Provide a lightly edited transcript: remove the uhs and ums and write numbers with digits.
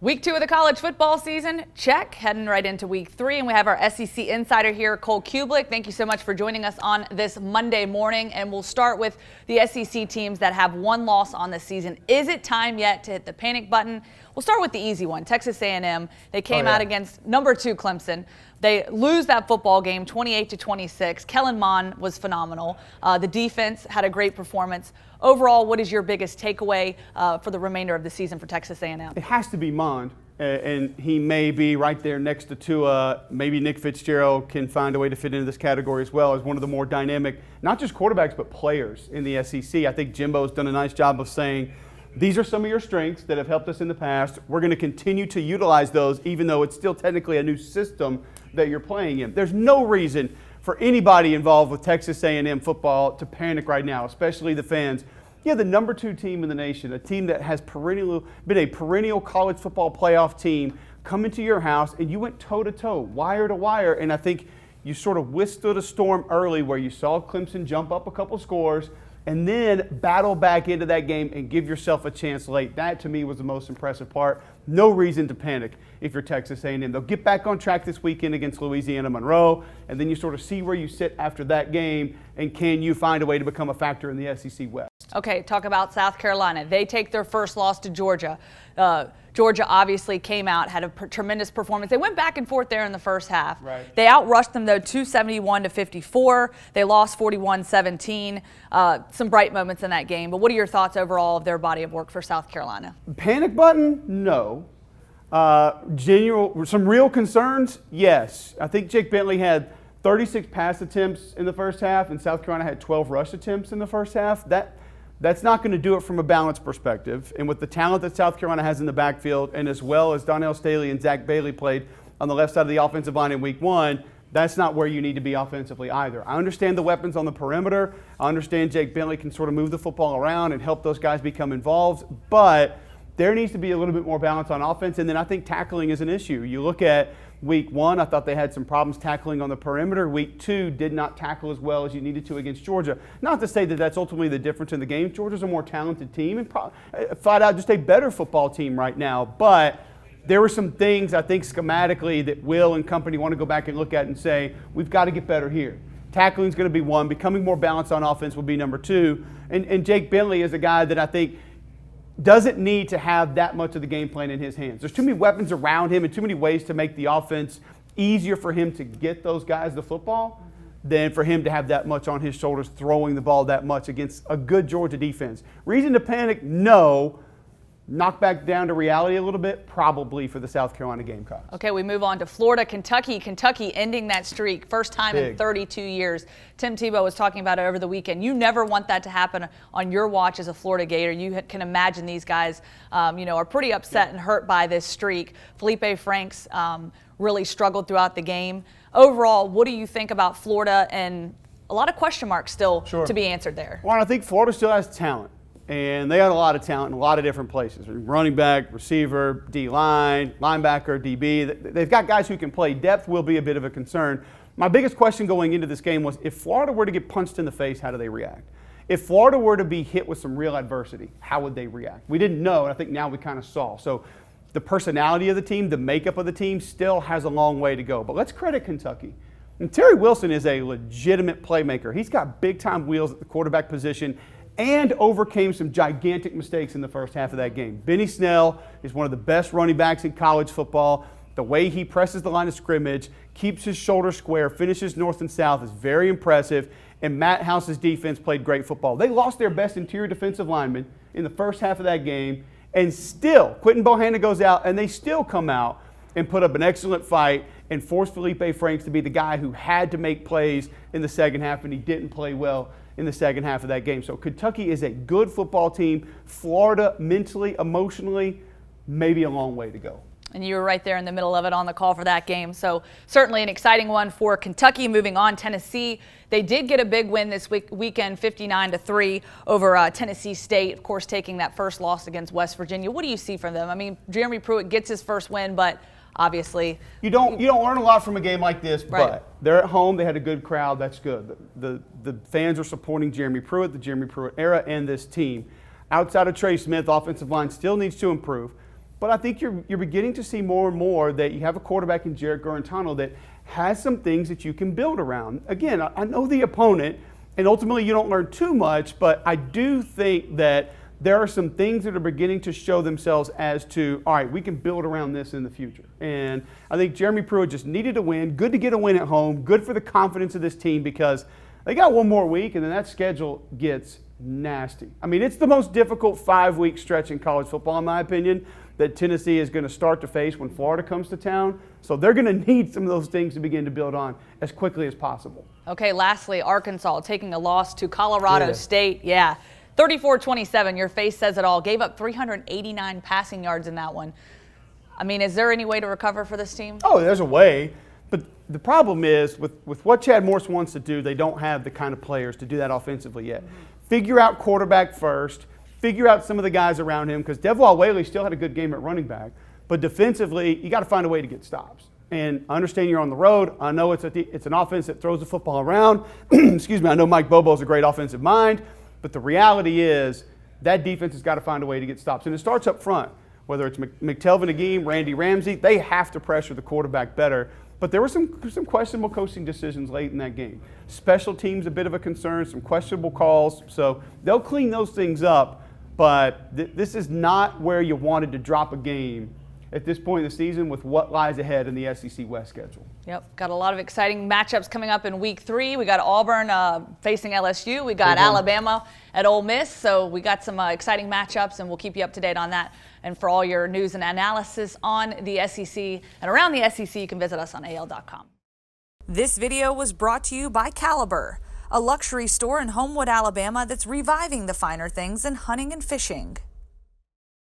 Week 2 of the college football season, check. Heading right into week 3, and we have our SEC Insider here, Cole Cubelic. Thank you so much for joining us on this Monday morning, and we'll start with the SEC teams that have one loss on the season. Is it time yet to hit the panic button? We'll start with the easy one, Texas A&M. They came out against number 2 Clemson. They lose that football game 28-26. Kellen Mond was phenomenal. The defense had a great performance. Overall, what is your biggest takeaway for the remainder of the season for Texas A&M? It has to be Mond, and he may be right there next to Tua. Maybe Nick Fitzgerald can find a way to fit into this category as well as one of the more dynamic, not just quarterbacks, but players in the SEC. I think Jimbo's done a nice job of saying, these are some of your strengths that have helped us in the past. We're going to continue to utilize those, even though it's still technically a new system that you're playing in. There's no reason for anybody involved with Texas A&M football to panic right now, especially the fans. You have the number 2 team in the nation, a team that has been a perennial college football playoff team, come into your house, and you went toe-to-toe, wire to wire, and I think you sort of withstood a storm early where you saw Clemson jump up a couple scores and then battle back into that game and give yourself a chance late. That, to me, was the most impressive part. No reason to panic if you're Texas A&M. They'll get back on track this weekend against Louisiana Monroe, and then you sort of see where you sit after that game, and can you find a way to become a factor in the SEC West. Okay, talk about South Carolina. They take their first loss to Georgia. Georgia obviously came out, had a tremendous performance. They went back and forth there in the first half. Right. They outrushed them, though, 271-54. They lost 41-17. Some bright moments in that game. But what are your thoughts overall of their body of work for South Carolina? Panic button? No. Some real concerns? Yes. I think Jake Bentley had 36 pass attempts in the first half, and South Carolina had 12 rush attempts in the first half. That's not going to do it from a balance perspective. And with the talent that South Carolina has in the backfield, and as well as Donnell Staley and Zach Bailey played on the left side of the offensive line in week 1, that's not where you need to be offensively either. I understand the weapons on the perimeter. I understand Jake Bentley can sort of move the football around and help those guys become involved. But there needs to be a little bit more balance on offense. And then I think tackling is an issue. You look at week 1, I thought they had some problems tackling on the perimeter. Week 2 did not tackle as well as you needed to against Georgia. Not to say that that's ultimately the difference in the game. Georgia's a more talented team and flat out just a better football team right now. But there were some things, I think, schematically that Will and company want to go back and look at and say, we've got to get better here. Tackling is going to be 1. Becoming more balanced on offense will be number 2. And Jake Bentley is a guy that I think doesn't need to have that much of the game plan in his hands. There's too many weapons around him and too many ways to make the offense easier for him to get those guys the football than for him to have that much on his shoulders throwing the ball that much against a good Georgia defense. Reason to panic? No. Knock back down to reality a little bit? Probably for the South Carolina Gamecocks. Okay, we move on to Florida, Kentucky. Kentucky ending that streak, first time Big. in 32 years. Tim Tebow was talking about it over the weekend. You never want that to happen on your watch as a Florida Gator. You can imagine these guys, are pretty upset and hurt by this streak. Felipe Franks really struggled throughout the game. Overall, what do you think about Florida, and a lot of question marks still to be answered there? Well, I think Florida still has talent. And they got a lot of talent in a lot of different places. Running back, receiver, D-line, linebacker, DB. They've got guys who can play. Depth will be a bit of a concern. My biggest question going into this game was, if Florida were to get punched in the face, how do they react? If Florida were to be hit with some real adversity, how would they react? We didn't know, and I think now we kind of saw. So the personality of the team, the makeup of the team still has a long way to go. But let's credit Kentucky. And Terry Wilson is a legitimate playmaker. He's got big-time wheels at the quarterback position and overcame some gigantic mistakes in the first half of that game. Benny Snell is one of the best running backs in college football. The way he presses the line of scrimmage, keeps his shoulders square, finishes north and south is very impressive. And Matt House's defense played great football. They lost their best interior defensive lineman in the first half of that game, and still, Quentin Bohanna goes out, and they still come out and put up an excellent fight and force Felipe Franks to be the guy who had to make plays in the second half, and he didn't play well in the second half of that game. So Kentucky is a good football team. Florida, mentally, emotionally, maybe a long way to go. And you were right there in the middle of it on the call for that game. So certainly an exciting one for Kentucky. Moving on, Tennessee. They did get a big win this weekend, 59-3 over Tennessee State, of course, taking that first loss against West Virginia. What do you see from them? I mean, Jeremy Pruitt gets his first win, but obviously you don't learn a lot from a game like this, right. But they're at home. They had a good crowd. That's good. The fans are supporting Jeremy Pruitt, the Jeremy Pruitt era, and this team. Outside of Trey Smith, offensive line still needs to improve. But I think you're beginning to see more and more that you have a quarterback in Jarrett Guarantano that has some things that you can build around. Again, I know the opponent, and ultimately you don't learn too much, but I do think that there are some things that are beginning to show themselves as to, all right, we can build around this in the future. And I think Jeremy Pruitt just needed a win. Good to get a win at home. Good for the confidence of this team because they got one more week and then that schedule gets nasty. I mean, it's the most difficult 5-week stretch in college football, in my opinion, that Tennessee is going to start to face when Florida comes to town. So they're going to need some of those things to begin to build on as quickly as possible. Okay, lastly, Arkansas taking a loss to Colorado State. Yeah. 34-27, your face says it all. Gave up 389 passing yards in that one. I mean, is there any way to recover for this team? Oh, there's a way. But the problem is with what Chad Morris wants to do, they don't have the kind of players to do that offensively yet. Figure out quarterback first. Figure out some of the guys around him because Devwall Whaley still had a good game at running back. But defensively, you got to find a way to get stops. And I understand you're on the road. I know it's an offense that throws the football around. Excuse me, I know Mike Bobo's a great offensive mind. But the reality is that defense has got to find a way to get stops. And it starts up front, whether it's McTelvin Agim, Randy Ramsey. They have to pressure the quarterback better. But there were some questionable coaching decisions late in that game. Special teams, a bit of a concern, some questionable calls. So they'll clean those things up. But this is not where you wanted to drop a game at this point in the season with what lies ahead in the SEC West schedule. Yep, got a lot of exciting matchups coming up in week 3. We got Auburn facing LSU. We got Alabama at Ole Miss. So we got some exciting matchups, and we'll keep you up to date on that. And for all your news and analysis on the SEC and around the SEC, you can visit us on AL.com. This video was brought to you by Caliber, a luxury store in Homewood, Alabama that's reviving the finer things in hunting and fishing.